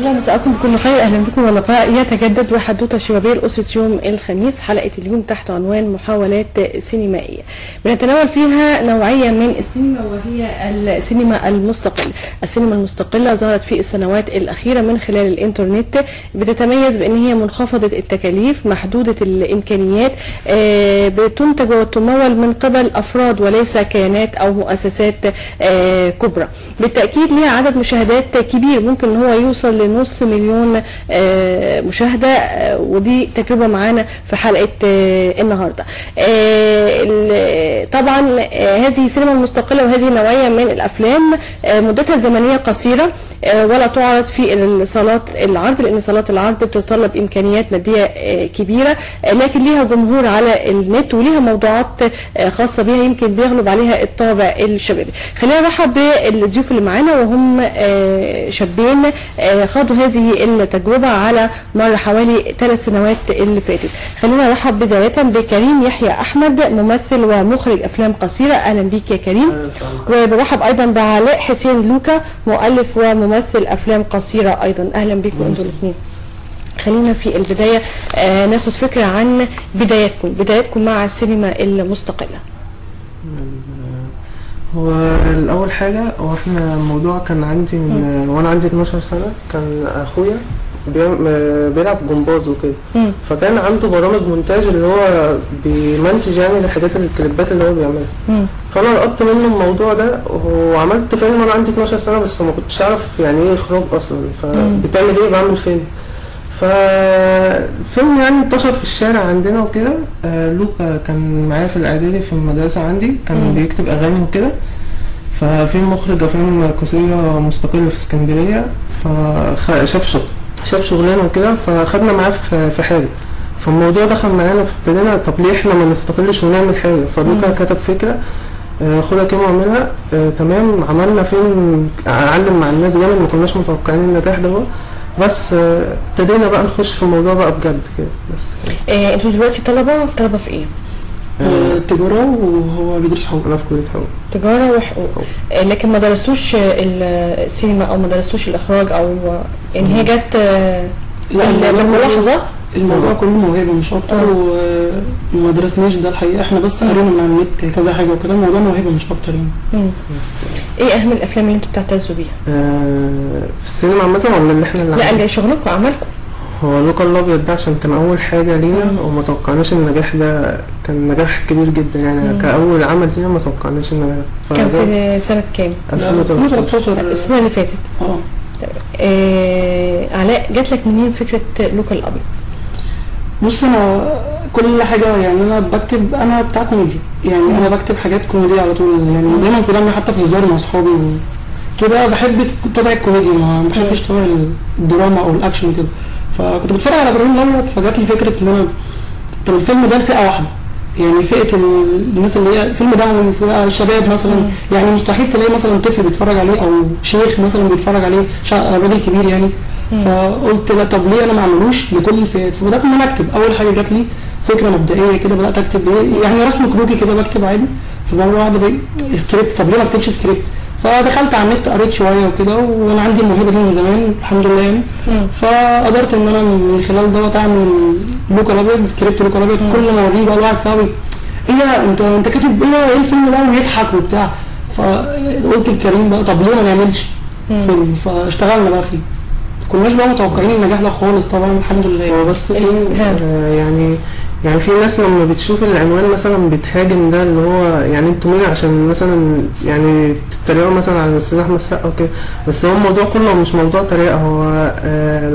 الله مساءكم بكل خير. اهلا بكم ولقاء يتجدد وحدوته شبابيه لاسره يوم الخميس. حلقه اليوم تحت عنوان محاولات سينمائيه بنتناول فيها نوعيه من السينما وهي السينما المستقله. السينما المستقله ظهرت في السنوات الاخيره من خلال الانترنت، بتتميز بان هي منخفضه التكاليف محدوده الامكانيات، بتنتج وتمول من قبل افراد وليس كيانات او مؤسسات كبرى. بالتاكيد ليها عدد مشاهدات كبير، ممكن ان هو يوصل لنص مليون مشاهده، ودي تجربه معانا في حلقه النهارده. طبعا هذه السينما المستقله وهذه النوعيه من الافلام مدتها الزمنيه قصيره ولا تعرض في صالات العرض، لان صالات العرض بتتطلب امكانيات ماديه كبيره، لكن ليها جمهور على النت وليها موضوعات خاصه بها يمكن بيغلب عليها الطابع الشبابي. خلينا نرحب بالضيوف اللي معانا وهم شابين خاضوا هذه التجربه على مر حوالي 3 سنوات اللي فاتت. خلينا نرحب بدايه بكريم يحيى احمد، ممثل ومخرج افلام قصيره. اهلا بيك يا كريم. وبرحب ايضا بعلاء حسين لوكا، مؤلف وممثل افلام قصيره ايضا. اهلا بيكم انتوا الاثنين. خلينا في البدايه ناخد فكره عن بداياتكم مع السينما المستقله. هو الاول حاجه احنا الموضوع كان عندي من وانا عندي 12 سنه. كان اخويا بيلعب جمباز وكده، فكان عنده برامج مونتاج اللي هو بيمنتج يعني الحاجات الكليبات اللي هو بيعملها. فانا لقطت منه الموضوع ده وعملت فيلم وانا عندي 12 سنه، بس ما كنتش اعرف يعني ايه اخراج اصلا. فبتعمل ايه؟ بعمل فيلم. فالفيلم يعني انتشر في الشارع عندنا وكده. لوكا كان معايا في الاعدادي في المدرسه عندي، كان بيكتب اغاني وكده. ففي مخرج افلام قصيره مستقل في اسكندريه، شاف شغلنا وكده، فخدنا معاه في حاجه. فالموضوع دخل معانا، فابتدينا طب ليه احنا ما نستقلش ونعمل حاجه. فلوكا كتب فكره، خدها كده واعملها. تمام، عملنا فيلم علم مع الناس جامد، ما كناش متوقعين النجاح ده، بس ابتدينا بقى نخش في الموضوع بقى بجد كده. بس انتوا دلوقتي طلبه في ايه؟ تجاره، وهو بيدرس حقوق. انا في كليه حقوق. تجاره وحقوق. لكن ما درستوش السينما او ما درستوش الاخراج، او يعني هي جت بالملاحظه؟ الموضوع كله موهبه مش اكتر، وما درسناش ده الحقيقه. احنا بس قرينا من على النت كذا حاجه وكده. الموضوع موهبه مش اكتر يعني. ايه اهم الافلام اللي انتوا بتعتزوا بيها؟ في السينما عامه ولا اللي احنا لا، شغلكم اعمالكم. هو لوكا الابيض ده عشان كان اول حاجه لينا، وما توقعناش النجاح ده. كان نجاح كبير جدا يعني. كاول عمل لينا ما توقعناش النجاح. كان في سنه كام؟ 2013 السنه اللي فاتت. علاء، جات لك منين فكره لوكا الابيض؟ بص، انا كل حاجه يعني انا بكتب، انا بتاع كوميدي يعني. انا بكتب حاجات كوميديه على طول يعني. دايما في دمي، حتى في هزاري مع اصحابي كده. بحب طبع الكوميدي، ما بحبش طبع الدراما او الاكشن كده. فكنت بتفرج على ابراهيم الابيض، فجات لي فكره ان انا طب الفيلم ده لفئه واحده يعني، فئه الناس اللي هي الفيلم ده فئه الشباب مثلا. يعني مستحيل تلاقي مثلا طفل بيتفرج عليه او شيخ مثلا بيتفرج عليه، راجل كبير يعني. فقلت لا، طب ليه انا ما اعملوش لكل الفئات؟ فبدات ان انا اكتب. اول حاجه جات لي فكره مبدئيه كده، بدات اكتب يعني رسم كروكي كده، بكتب عادي. فمره واحده سكريبت، طب ليه ما اكتبش سكريبت؟ فدخلت على النت، قريت شويه وكده، وانا عندي الموهبه دي من زمان الحمد لله يعني. فقدرت ان انا من خلال دوت اعمل لوكا الابيض، سكريبت لوكا الابيض. كل ما اوريه بقى لواحد صاحبي، ايه ده انت كاتب ايه الفيلم ده، ويضحك وبتاع. فقلت لكريم بقى، طب ليه ما نعملش فيلم؟ فاشتغلنا بقى فيه. كناش بقى متوقعين النجاح ده خالص طبعا الحمد لله. هو بس يعني في ناس لما بتشوف العنوان مثلا بتهاجم ده، اللي هو يعني انتوا مين عشان مثلا يعني تتريقوا مثلا على الاستاذ احمد السقا وكده. بس هو الموضوع كله مش موضوع تريقه. هو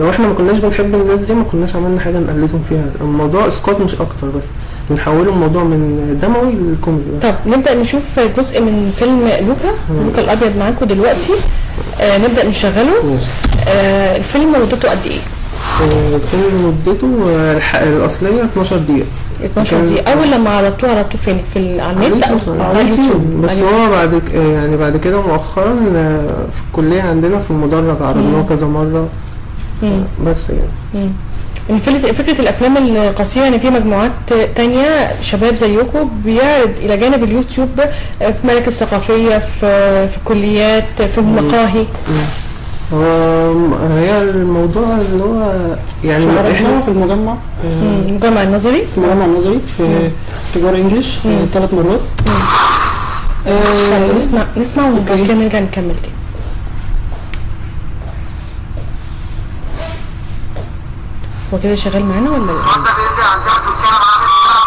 لو احنا ما كناش بنحب الناس دي ما كناش عملنا حاجه نقلدهم فيها. الموضوع اسقاط مش اكتر، بس بنحوله الموضوع من دموي للكوميدي بس. طب نبدا نشوف جزء من فيلم لوكا الابيض معاكم دلوقتي. نبدا نشغله. الفيلم مدته قد ايه؟ الفيلم مدته الاصليه 12 دقيقه. 12 دقيقه. اول لما عرضتوه فين؟ على النت او على اليوتيوب؟ بس هو بعد كده مؤخرا في الكليه عندنا في المدرج عرضناه كذا مره. بس يعني فكره الافلام القصيره يعني في مجموعات تانية شباب زيكم بيعرض الى جانب اليوتيوب في مراكز ثقافيه، في كليات، في مقاهي. هي الموضوع اللي هو يعني احنا في المجمع المجمع النظري، في المجمع النظري في تجارة انجلش 3 مرات. نسمع وبعد كده نرجع نكمل تاني. هو كده شغال معانا ولا ايه؟ انت بنتي عندها دكان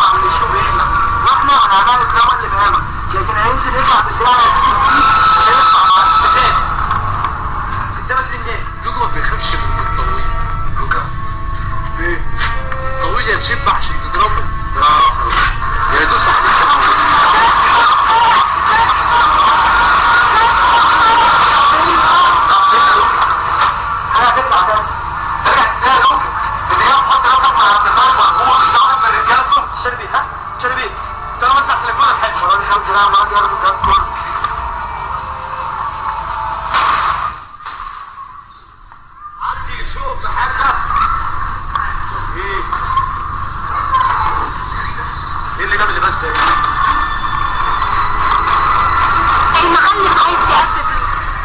عامل الشغل احنا واحنا هنعمل الكلام اللي بهمك، لكن هينزل يطلع بالدراع على اساس الجديد مش هينفع معاك. قدام قدام اساس النادي. لوكا ما بيخافش من الطويل. لوكا ليه؟ الطويل يا تشب عشان تضربه يا يدوس عليك. انا هتطلع بس ترجع ازاي يا لوكا؟ شربي ها؟ شربي ترى بس احسن يكون الحج مرة دي خد دراع مرة دي ياخد الجهاز كله. عدي شوف محرك ايه؟ ايه اللي جاب اللباس ده؟ المعلم عايز يقدم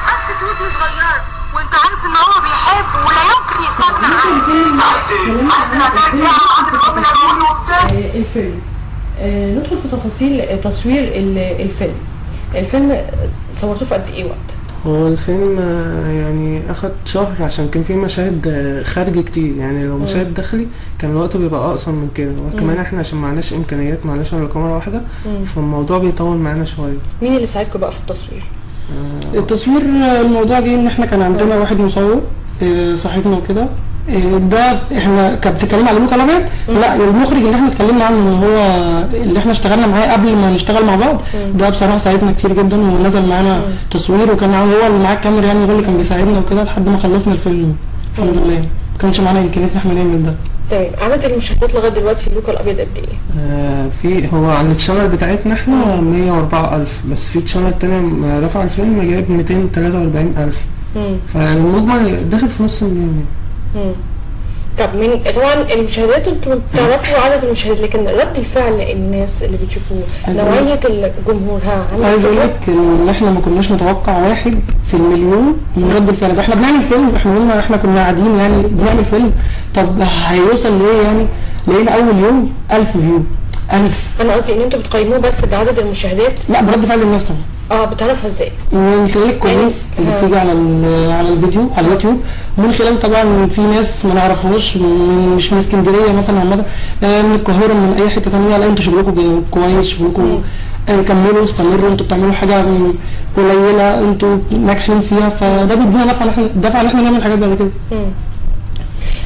قفة ودنه صغيرة وانت عارف ان هو بيحب ولا يمكن يستغنى عنه. عايز ايه؟ عايز نعتمد بيها على عند الام الامون وبتاع. الفيلم ندخل في تفاصيل تصوير الفيلم صورتوه في قد ايه وقت؟ هو الفيلم يعني اخد شهر عشان كان فيه مشاهد خارجي كتير، يعني لو مشاهد داخلي كان الوقت بيبقى اقصر من كده، وكمان احنا عشان معناش امكانيات، معناش الا كاميرا واحده، فالموضوع بيطول معانا شويه. مين اللي ساعدكم بقى في التصوير؟ التصوير الموضوع جه ان احنا كان عندنا واحد مصور صاحبنا وكده، ده احنا كانت بتتكلم على لوكا الابيض. لا المخرج اللي احنا اتكلمنا عنه ان هو اللي احنا اشتغلنا معاه قبل ما نشتغل مع بعض، ده بصراحه ساعدنا كتير جدا ونزل معانا تصوير، وكان هو اللي معاه الكاميرا يعني، هو اللي كان بيساعدنا وكده لحد ما خلصنا الفيلم الحمد لله. ما كانش معانا امكانيات ان احنا نعمل ده. تمام. عدد المشاهدات لغايه دلوقتي لوكا الابيض قد ايه؟ في هو على الشانل بتاعتنا احنا 104,000، بس في شانل تاني رفع الفيلم جايب 243,000. فيعني المجمل داخل في نص مليون. طب طبعا المشاهدات انتوا بتعرفوا عدد المشاهدات، لكن رد الفعل الناس اللي بتشوفوه، نوعيه الجمهور عايز اقول لك ان احنا ما كناش نتوقع 1 في المليون من رد الفعل ده. احنا بنعمل فيلم، احنا قلنا احنا كنا قاعدين يعني بنعمل فيلم، طب هيوصل لايه يعني؟ لقينا اول يوم 1000 فيو. 1000. انا قصدي ان انتوا بتقيموه بس بعدد المشاهدات؟ لا، برد فعل الناس طبعا. بتعرفها ازاي؟ من خلال الكومنتس اللي بتيجي على الفيديو على اليوتيوب، ومن خلال طبعا في ناس ما نعرفهاش مش من اسكندريه مثلا عامه، من القاهره، من اي حته ثانيه، لا انتوا شغلكم كويس، شغلكم كملوا استمروا، انتوا بتعملوا حاجه قليله انتوا ناجحين فيها، فده بيدينا دفعه ان احنا نعمل حاجات بعد كده.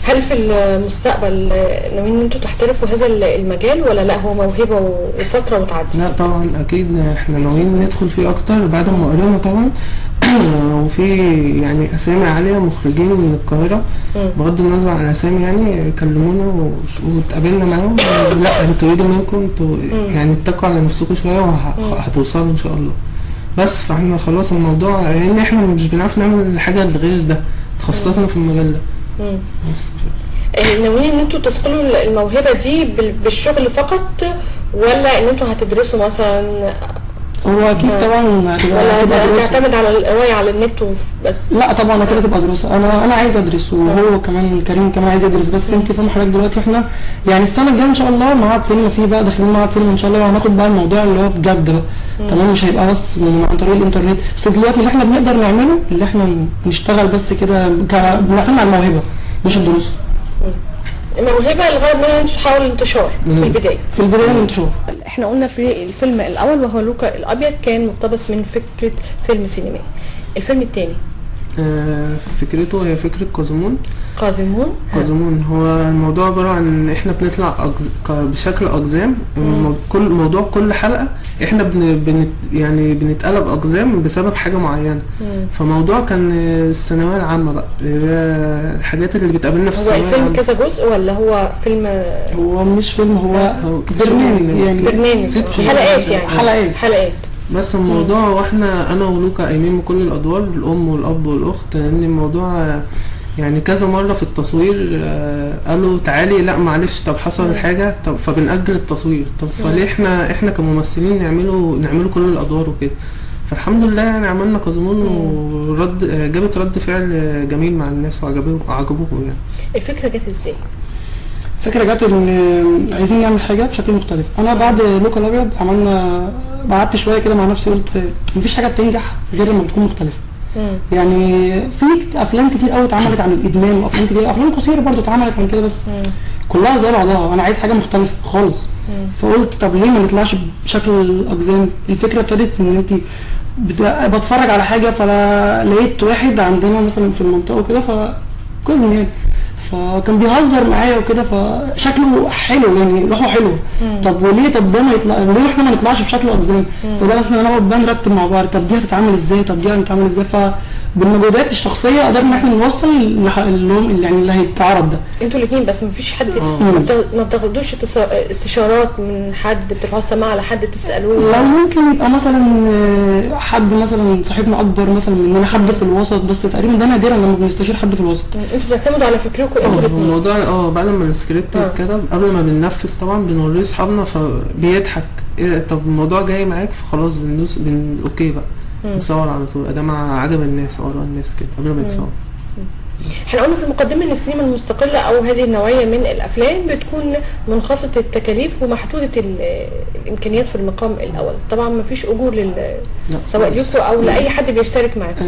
هل في المستقبل ناويين ان انتوا تحترفوا هذا المجال، ولا لا هو موهبه وفتره وتعدي؟ لا طبعا اكيد احنا ناويين ندخل فيه اكتر بعد ما قرينا طبعا. وفي يعني اسامي عاليه مخرجين من القاهره، بغض النظر عن الاسامي يعني، كلمونا واتقابلنا معاهم. لا انتوا يجوا منكم، انتوا يعني اتقوا على نفسكم شويه وهتوصلوا ان شاء الله. بس فاحنا خلاص الموضوع، لان احنا مش بنعرف نعمل حاجه غير ده، تخصصنا في المجال ده. بس ناويين ان انتوا تثقلوا الموهبه دي بالشغل فقط، ولا ان انتوا هتدرسوا مثلا؟ هو اكيد طبعا ولا تعتمد على القرايه على النت بس؟ لا طبعا كده تبقى دراسه. انا عايز ادرس، وهو كمان كريم كمان عايز يدرس، بس انت فاهم حضرتك دلوقتي احنا يعني السنه الجايه ان شاء الله معهد سينما، فيه بقى داخلين معهد سينما ان شاء الله، وهناخد بقى الموضوع اللي هو بجد بقى. تمام، مش هيبقى بس عن طريق الانترنت بس. دلوقتي اللي احنا بنقدر نعمله اللي احنا نشتغل بس كده، بنعتمد على الموهبه مش الدروس. الموهبه الغرض منها انتوا تحاولوا الانتشار في البدايه. الانتشار. احنا قلنا في الفيلم الاول وهو لوكا الابيض كان مقتبس من فكره فيلم سينمائي. الفيلم الثاني فكرته هي فكره قازمون. هو الموضوع عباره عن ان احنا بنطلع بشكل اقزام. كل حلقه احنا يعني بنتقلب اقزام بسبب حاجه معينه. فموضوع كان الثانويه العامه بقى، الحاجات اللي بتقابلنا في الثانويه. هو الفيلم كذا جزء ولا هو فيلم؟ هو مش فيلم، هو برنامج يعني، حلقات يعني، حلقات. بس الموضوع واحنا انا ولوكا قايمين بكل الادوار، الام والاب والاخت، لان الموضوع يعني كذا مره في التصوير قالوا تعالي، لا معلش طب حصل حاجه، طب فبنأجل التصوير، طب فليه احنا كممثلين نعملوا كل الادوار وكده. فالحمد لله يعني عملنا كازمون ورد جابت رد فعل جميل مع الناس وعجبوهم يعني. الفكره جت ازاي؟ الفكره جت ان عايزين نعمل حاجه بشكل مختلف. انا بعد لوكا الابيض عملنا قعدت شويه كده مع نفسي قلت مفيش حاجه بتنجح غير لما بتكون مختلفه. يعني في افلام كتير قوي اتعملت عن الادمان، وافلام كتير افلام قصيره برضو اتعملت عن كده، بس كلها زي بعضها. انا عايز حاجه مختلفه خالص. فقلت طب ليه ما نطلعش بشكل الاقزام؟ الفكره ابتدت ان انت بتفرج على حاجه فلقيت واحد عندنا مثلا في المنطقه وكده فكوزن يعني، فكان بيهزر معايا وكده فشكله حلو يعني روحه حلو. طب وليه طب ده ما يطلع ليه احنا ما نطلعش بشكل اقزام؟ فده احنا نقعد بقى نرتب مع بعض طب دي هتتعمل ازاي، طب دي هتتعمل ازاي. فبالمجهودات الشخصيه قدرنا احنا نوصل يعني اللي هيتعرض ده. انتوا الاثنين بس مفيش حد ما بتاخدوش استشارات من حد، بترفعوا السماعه على حد تسالوه؟ لو ممكن يبقى مثلا حد مثلا صاحبنا اكبر مثلا مننا، حد في الوسط، بس تقريبا ده نادرا لما بنستشير حد في الوسط. انتوا بتعتمدوا على فكركم انتوا الاثنين؟ الموضوع بعد ما السكريبت اتكتب قبل ما بننفذ طبعا بنوريه اصحابنا فبيضحك إيه طب الموضوع جاي معاك فخلاص بندوس اوكي بقى نصور على طول ادام عجب الناس اراء الناس كده قبل ما يتصور. احنا قلنا في المقدمه ان السينما المستقله او هذه النوعيه من الافلام بتكون منخفضه التكاليف ومحدوده الامكانيات في المقام الاول. طبعا ما فيش اجور سواء ليكوا او لاي حد بيشترك معاكم.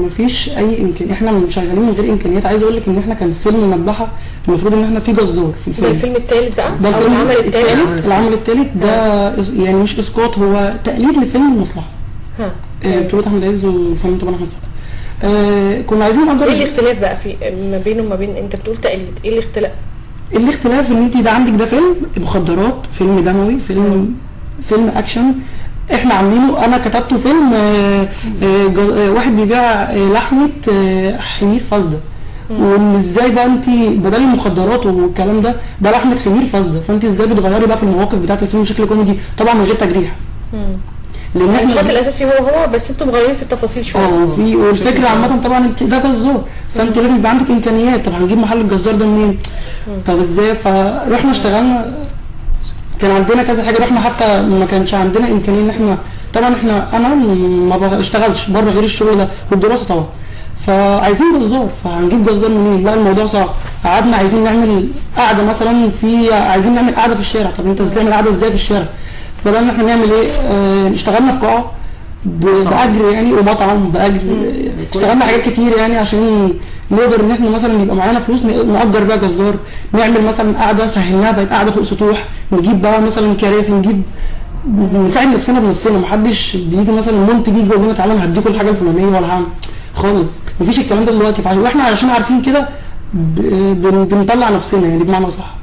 ما فيش اي امكانيات، احنا شغالين من غير امكانيات. عايز اقول لك ان احنا كان فيلم مذبحه المفروض ان احنا في جزار في الفيلم. ده الفيلم الثالث بقى؟ ده العمل الثالث ده يعني مش اسقاط، هو تقليد لفيلم المصلحه. بطولة احمد عز والفنان طبعا احمد سقا. كنا عايزين نأجر. ايه الاختلاف بقى في ما بينه وما بين انت بتقول تقليد؟ ايه الاختلاف؟ الاختلاف ان انت ده عندك ده فيلم مخدرات، فيلم دموي، فيلم اكشن احنا عاملينه. انا كتبته فيلم واحد بيبيع لحمه حمير فاسده، وان ازاي بقى انت بدل المخدرات والكلام ده لحمه حمير فاسده، فانت ازاي بتغيري بقى في المواقف بتاعه الفيلم بشكل كوميدي طبعا من غير تجريح. لان احنا الخط الاساسي هو بس انتم مغيرين في التفاصيل شويه. والفكره عامه طبعا انت ده جزار، فانت لازم يبقى عندك امكانيات. طب هنجيب محل الجزار ده منين؟ طب ازاي؟ فروحنا اشتغلنا، كان عندنا كذا حاجه. رحنا حتى ما كانش عندنا امكانيه ان احنا طبعا انا ما بشتغلش بره غير الشغل ده والدراسه طبعا، فعايزين جزار. فهنجيب جزار منين؟ لا الموضوع صعب. قعدنا عايزين نعمل قعده مثلا عايزين نعمل قعده في الشارع. طب انت تعمل قعده ازاي في الشارع؟ فبدأنا احنا نعمل ايه؟ اشتغلنا في قاعة بأجر يعني ومطعم بأجر. اشتغلنا حاجات كتير يعني عشان نقدر ان احنا مثلا يبقى معانا فلوس نأجر بقى جزار، نعمل مثلا قعدة سهلناها بقت قعدة فوق سطوح، نجيب بقى مثلا كراسي، نساعد نفسنا بنفسنا. محدش بيجي مثلا منتج يجي يقول لنا تعالى انا هديكوا الحاجة الفلانية ولا هعمل خالص، مفيش الكلام ده دلوقتي. واحنا علشان عارفين كده بنطلع نفسنا يعني بمعنى صح.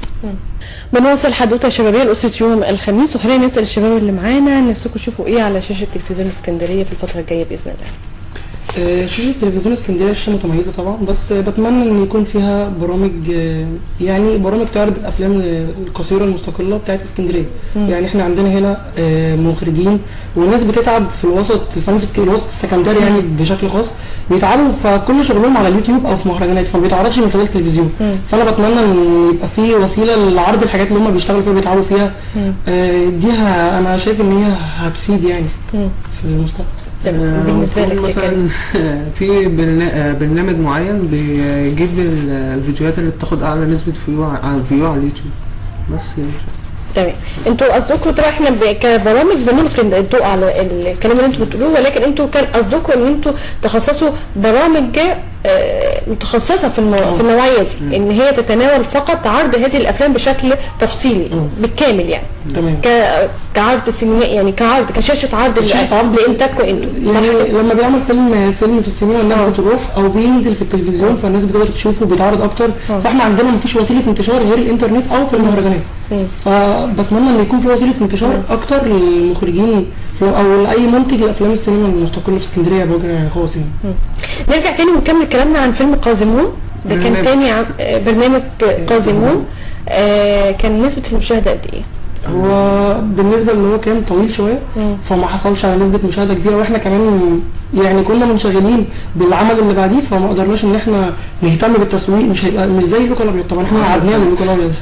بنوصل حدوته شبابيه لاسره يوم الخميس، وخلينا نسال الشباب اللي معانا نفسكم تشوفوا ايه على شاشه تلفزيون اسكندريه في الفتره الجايه باذن الله. شاشه تلفزيون اسكندريه شاشه متميزه طبعا، بس بتمنى ان يكون فيها برامج يعني برامج تعرض الافلام القصيره المستقله بتاعت اسكندريه. يعني احنا عندنا هنا مخرجين وناس بتتعب في الوسط الفني في الوسط السكندري يعني بشكل خاص بيتعبوا، فكل شغلهم على اليوتيوب او في مهرجانات فما بيتعرضش من خلال التلفزيون. فانا بتمنى ان يبقى في وسيله لعرض الحاجات اللي هم بيشتغلوا فيها بيتعبوا فيها. دي انا شايف ان هي هتفيد يعني في المستقبل. بالنسبه لك مثلا في برنامج معين بيجيب الفيديوهات اللي بتاخد اعلى نسبه فيو على اليوتيوب بس يعني. تمام. انتوا قصدكم طبعا احنا كبرامج بنلقي الضوء على الكلام اللي انتوا بتقولوه، ولكن انتوا كان قصدكم ان انتوا تخصصوا برامج متخصصه في النوعيه دي، ان هي تتناول فقط عرض هذه الافلام بشكل تفصيلي بالكامل يعني. تمام. كعرض سينمائي يعني كشاشه عرض لانتاجكم انتوا. يعني لما بيعمل فيلم في السينما الناس بتروح او بينزل في التلفزيون فالناس بتقدر تشوفه وبيتعرض اكتر. فاحنا عندنا مفيش وسيله انتشار غير الانترنت او في المهرجانات. فبتمنى ان يكون في وسيله انتشار اكتر للمخرجين او لاي منتج لافلام السينما المستقله في اسكندريه بوجه خاص يعني. نرجع تاني ونكمل كلامنا عن فيلم قازمون. ده كان تاني برنامج قازمون. كان نسبه المشاهده قد ايه؟ هو بالنسبه ان هو كان طويل شويه فما حصلش على نسبه مشاهده كبيره، واحنا كمان يعني كنا منشغلين بالعمل اللي بعديه فما قدرناش ان احنا نهتم بالتسويق. مش زي لوكا الابيض طبعا، احنا قعدنا لوكا الابيض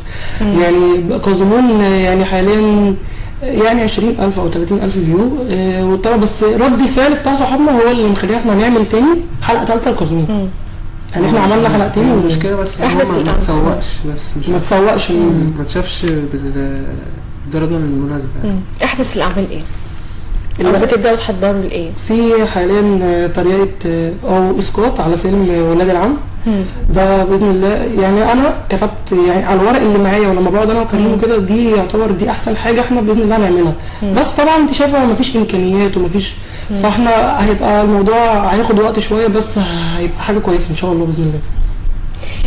يعني. قازمون يعني حاليا يعني 20,000 او 30,000 فيو. وطبعا بس رد الفعل بتاع صحابنا هو اللي مخلينا احنا نعمل تاني حلقه ثالثه لكازوم. يعني احنا عملنا حلقتين. المشكله بس ان هو ما تسوقش، بس مش ما تسوقش، ما تشافش بالدرجه المناسبه. احدث الاعمال ايه؟ او بتبداوا تحضروا لايه؟ في حاليا طريقه او اسقاط على فيلم ولاد العم. ده باذن الله. يعني انا كتبت يعني على الورق اللي معايا، ولما بقعد انا وكريم وكده دي يعتبر دي احسن حاجه احنا باذن الله هنعملها. بس طبعا انت شايفه مفيش امكانيات ومفيش، فاحنا هيبقى الموضوع هياخد وقت شويه، بس هيبقى حاجه كويسه ان شاء الله باذن الله.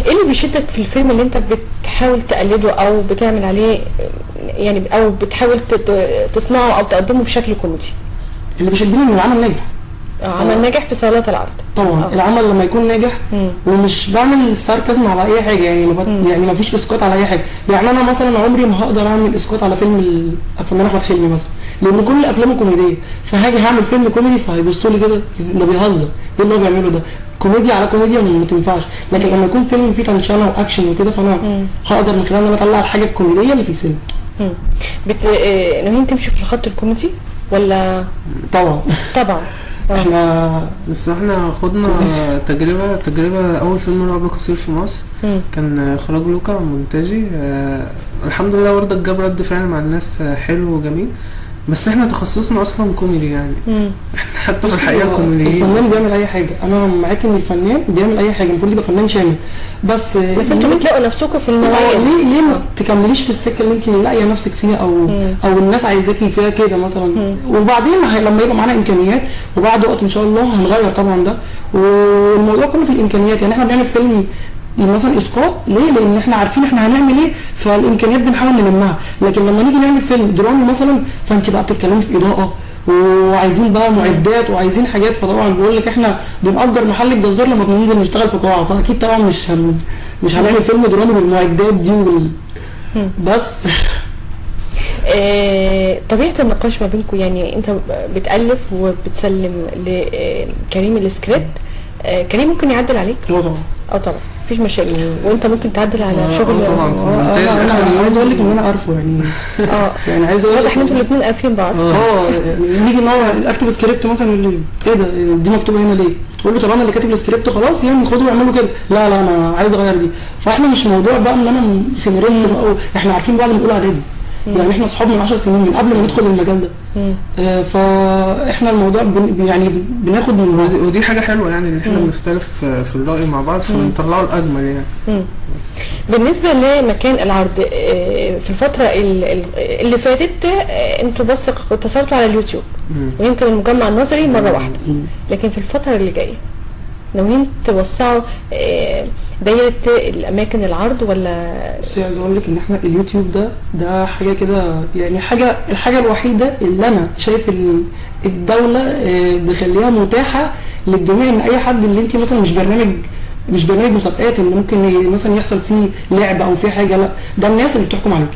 ايه اللي بيشدك في الفيلم اللي انت بتحاول تقلده او بتعمل عليه يعني، او بتحاول تصنعه او تقدمه بشكل كوميدي؟ اللي بيشدني ان العمل ناجح. عمل ناجح في صالات العرض طبعا. العمل لما يكون ناجح ومش بعمل ساركازم على اي حاجه، يعني يعني ما فيش اسقاط على اي حاجه. يعني انا مثلا عمري ما هقدر اعمل اسقاط على فيلم الفنان احمد حلمي مثلا، لان كل افلامه كوميديه، فهاجي هعمل فيلم كوميدي فهيبصوا لي كده ده بيهزر، ايه اللي هو بيعمله ده؟ كوميديا على كوميديا ما تنفعش. لكن لما يكون فيلم فيه تنشنه واكشن وكده، فانا هقدر من خلال ان انا اطلع الحاجه الكوميديه اللي في الفيلم. ناويين تمشي في الخط الكوميدي ولا؟ طبعا بس احنا خدنا تجربه اول فيلم رعب قصير في مصر. كان اخراج لوكا مونتاجي. الحمد لله برضه جاب رد فعل مع الناس حلو وجميل، بس احنا تخصصنا اصلا كوميدي يعني. احنا حتى في الحقيقه كوميديين. الفنان بيعمل اي حاجه، انا معاك ان الفنان بيعمل اي حاجه، المفروض يبقى فنان شامل. بس انتوا بتلاقوا نفسكم في النوعيه دي. ليه ما تكمليش في السكه اللي انت لاقيه نفسك فيها، او الناس عايزاكي فيها كده مثلا. وبعدين لما يبقى معانا امكانيات وبعد وقت ان شاء الله هنغير طبعا ده. والموضوع كله في الامكانيات. يعني احنا بنعمل فيلم مثلا اسقاط ليه؟ لان احنا عارفين احنا هنعمل ايه، فالامكانيات بنحاول نلمها. لكن لما نيجي نعمل فيلم درامي مثلا، فانت بقى بتتكلمي في اضاءه وعايزين بقى معدات وعايزين حاجات. فطبعا بقول لك احنا بنأجر محل الجزار لما بننزل نشتغل في قاعه، فاكيد طبعا مش هنعمل فيلم درامي بالمعدات دي بس. طبيعه النقاش ما بينكم، يعني انت بتألف وبتسلم لكريم السكريبت، كريم ممكن يعدل عليك؟ طبعا مفيش مشاكل. وانت ممكن تعدل على شغل. طبعا في المونتاج. انا عايز اقول لك ان انا عارفه يعني. يعني عايز اقول لك واضح ان انتوا الاثنين عارفين بعض. يعني نيجي نقعد اكتب سكريبت مثلا، ايه ده دي مكتوبه هنا ليه؟ تقول له طب انا اللي كاتب السكريبت خلاص يعني خدوا واعملوا كده. لا انا عايز اغير دي. فاحنا مش موضوع بقى ان انا سيناريست بقى، احنا عارفين بعض من اولى اعدادي. يعني احنا اصحاب من 10 سنين من قبل ما ندخل المجال ده. فاحنا الموضوع يعني بناخد من ودي حاجه حلوه يعني، ان احنا بنختلف في الراي مع بعض فبنطلعه الاجمل يعني. بالنسبه لمكان العرض في الفتره اللي فاتت، انتوا بس اقتصرتوا على اليوتيوب ويمكن المجمع النظري مره واحده، لكن في الفتره اللي جايه ناويين توسعوا دايره الاماكن العرض ولا؟ بس عايز اقول لك ان احنا اليوتيوب ده حاجه كده يعني، الحاجه الوحيده اللي انا شايف الدوله بخليها متاحه للجميع، ان اي حد اللي انت مثلا مش برنامج مسابقات اللي ممكن مثلا يحصل فيه لعبه او فيه حاجه، لا ده الناس اللي بتحكم عليك.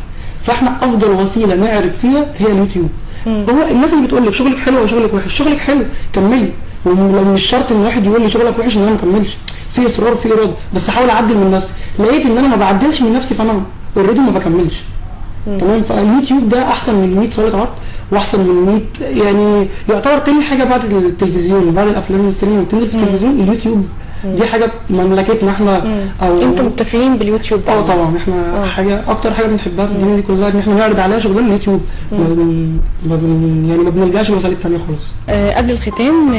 فاحنا افضل وسيله نعرض فيها هي اليوتيوب. هو الناس اللي بتقول لك شغلك حلو او شغلك وحش، شغلك حلو كملي، ولو مش شرط ان واحد يقول لي شغلك وحش ان انا ما اكملش، في اصرار في اراده، بس احاول اعدل من نفسي. لقيت ان انا ما بعدلش من نفسي فانا اوريدي ما بكملش. تمام. فاليوتيوب ده احسن من 100 صاله عرض، واحسن من 100 يعني يعتبر تاني حاجه بعد التلفزيون، بعد الافلام والسينما اللي بتنزل في التلفزيون اليوتيوب. دي حاجه مملكتنا احنا. او انتم متفقين باليوتيوب؟ طبعا احنا اكتر حاجه بنحبها في الدنيا دي كلها ان احنا نعرض عليها شغلنا اليوتيوب. يعني ما بنلجاش لوسائل ثانيه خالص. قبل الختام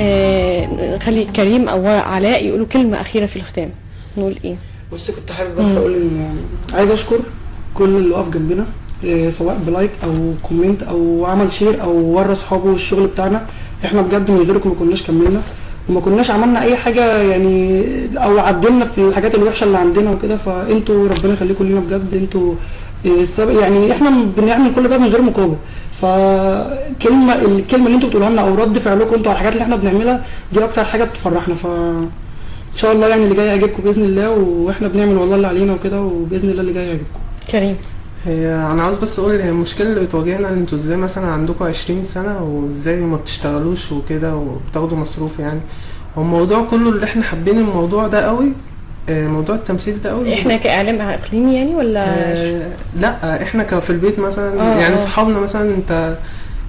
نخلي كريم او علاء يقولوا كلمه اخيره في الختام. نقول ايه؟ بص كنت حابب بس اقول ان عايز اشكر كل اللي وقف جنبنا، سواء بلايك او كومنت او عمل شير او ورى اصحابه الشغل بتاعنا. احنا بجد من غيركم ما كناش كملنا وما كناش عملنا اي حاجه يعني، او عدلنا في الحاجات الوحشه اللي عندنا وكده. فانتوا ربنا يخليكم لينا بجد، انتوا يعني احنا بنعمل كل ده من غير مقابل. الكلمه اللي انتوا بتقولوها لنا او رد فعلكم انتوا على الحاجات اللي احنا بنعملها دي اكتر حاجه بتفرحنا. ان شاء الله يعني اللي جاي يعجبكم باذن الله، واحنا بنعمل والله اللي علينا وكده، وباذن الله اللي جاي يعجبكم. كريم، انا عاوز بس اقول المشكله اللي بتواجهنا ان انتوا ازاي مثلا عندكم 20 سنه وازاي ما بتشتغلوش وكده وبتاخدوا مصروف يعني. هو الموضوع كله اللي احنا حابين الموضوع ده قوي موضوع التمثيل ده أول احنا كاعلام اقليمي يعني ولا لا احنا في البيت مثلا يعني اصحابنا مثلا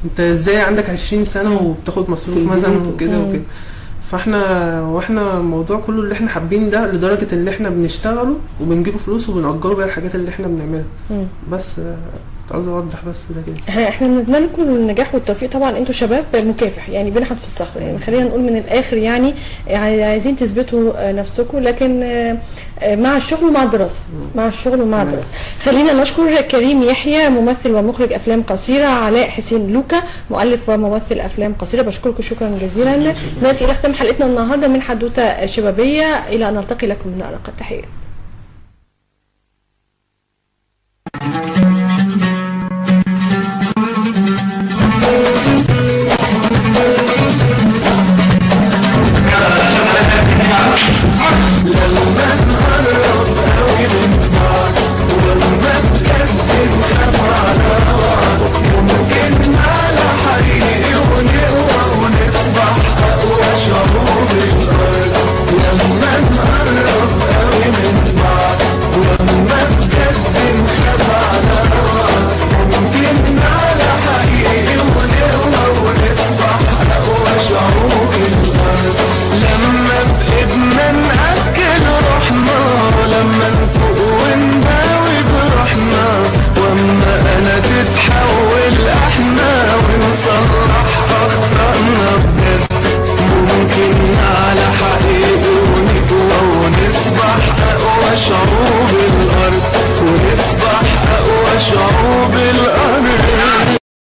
انت ازاي عندك 20 سنه وبتاخد مصروف مثلا وكده وكده. واحنا الموضوع كله اللي احنا حابين ده لدرجه اللي احنا بنشتغله وبنجيبه فلوس وبنأجره بقى الحاجات اللي احنا بنعملها. بس عاوز اوضح بس ده كده. احنا بنتمنى لكم النجاح والتوفيق. طبعا انتوا شباب مكافح يعني بنحت في الصخر، يعني خلينا نقول من الاخر يعني عايزين تثبتوا نفسكم، لكن مع الشغل ومع الدراسه، مع الشغل ومع الدراسه. خلينا نشكر كريم يحيى ممثل ومخرج افلام قصيره، علاء حسين لوكا مؤلف وممثل افلام قصيره. بشكركم شكرا جزيلا. ناتي الى ختام حلقتنا النهارده من حدوته شبابيه، الى ان نلتقي لكم من ارق التحيه.